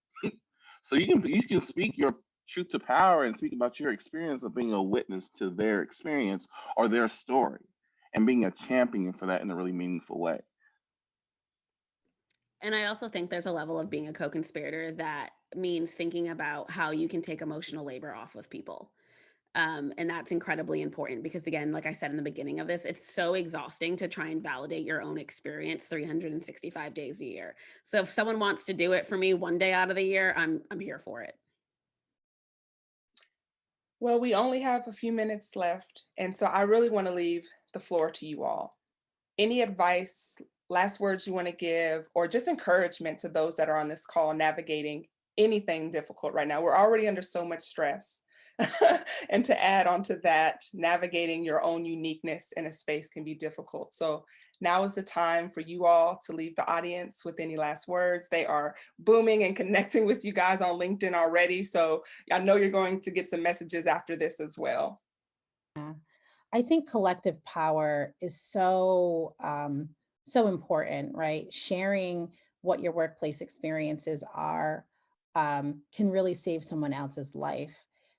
So you can speak your truth to power and speak about your experience of being a witness to their experience or their story, and being a champion for that in a really meaningful way. And I also think there's a level of being a co-conspirator that means thinking about how you can take emotional labor off of people. And that's incredibly important because, again, like I said in the beginning of this, it's so exhausting to try and validate your own experience 365 days a year. So if someone wants to do it for me one day out of the year, I'm here for it. Well, we only have a few minutes left, and so I really want to leave the floor to you all. Any advice, last words you want to give, or just encouragement to those that are on this call navigating anything difficult right now? We're already under so much stress. And to add on to that, navigating your own uniqueness in a space can be difficult. So now is the time for you all to leave the audience with any last words. They are booming and connecting with you guys on LinkedIn already. So I know you're going to get some messages after this as well. I think collective power is so important, right? Sharing what your workplace experiences are can really save someone else's life.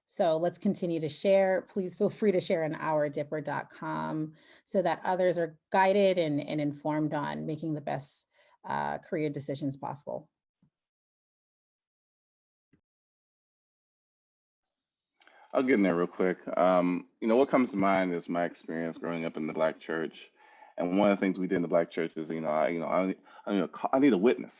So let's continue to share. Please feel free to share on ourdipper.com so that others are guided and informed on making the best career decisions possible. I'll get in there real quick. What comes to mind is my experience growing up in the Black church, and one of the things we did in the Black church is, I need a witness.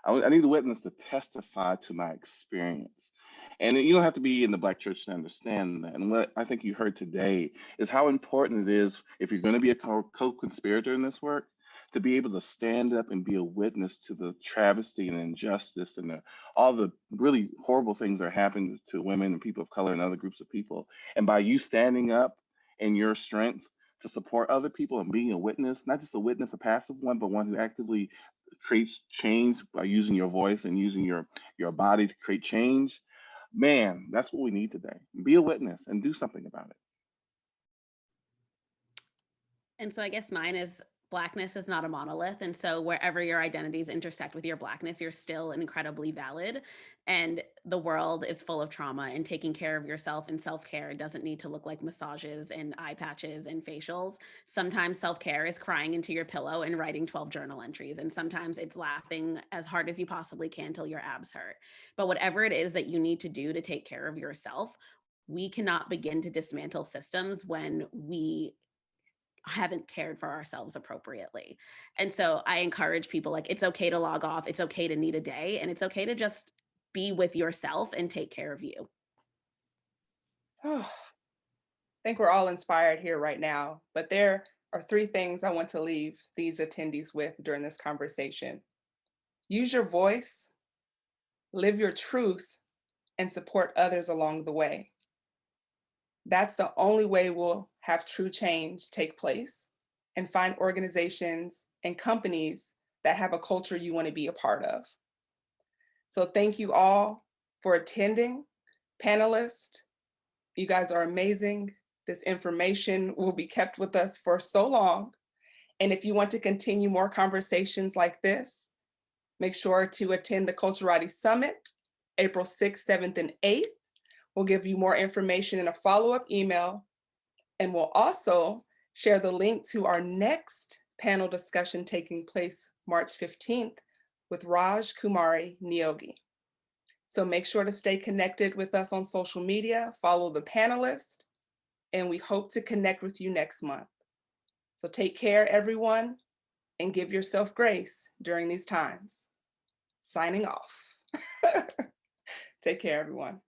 I need a witness to testify to my experience. And you don't have to be in the Black church to understand that. And what I think you heard today is how important it is, if you're going to be a co-conspirator in this work, to be able to stand up and be a witness to the travesty and injustice and all the really horrible things that are happening to women and people of color and other groups of people. And by you standing up in your strength to support other people and being a witness, not just a witness, a passive one, but one who actively creates change by using your voice and using your body to create change, man, that's what we need today. Be a witness and do something about it. And so I guess mine is Blackness is not a monolith. And so wherever your identities intersect with your Blackness, you're still incredibly valid. And the world is full of trauma, and taking care of yourself and self-care doesn't need to look like massages and eye patches and facials. Sometimes self-care is crying into your pillow and writing 12 journal entries. And sometimes it's laughing as hard as you possibly can till your abs hurt. But whatever it is that you need to do to take care of yourself, we cannot begin to dismantle systems when we haven't cared for ourselves appropriately. And so I encourage people, like, it's okay to log off, it's okay to need a day, and it's okay to just be with yourself and take care of you. I think we're all inspired here right now, but there are 3 things I want to leave these attendees with during this conversation. Use your voice, live your truth, and support others along the way. That's the only way we'll have true change take place and find organizations and companies that have a culture you want to be a part of. So thank you all for attending. Panelists, you guys are amazing. This information will be kept with us for so long. And if you want to continue more conversations like this, make sure to attend the Culturati Summit, April 6th, 7th, and 8th. We'll give you more information in a follow-up email, and we'll also share the link to our next panel discussion taking place March 15th with Raj Kumari Niogi. So make sure to stay connected with us on social media, follow the panelists, and we hope to connect with you next month. So take care, everyone, and give yourself grace during these times. Signing off. Take care, everyone.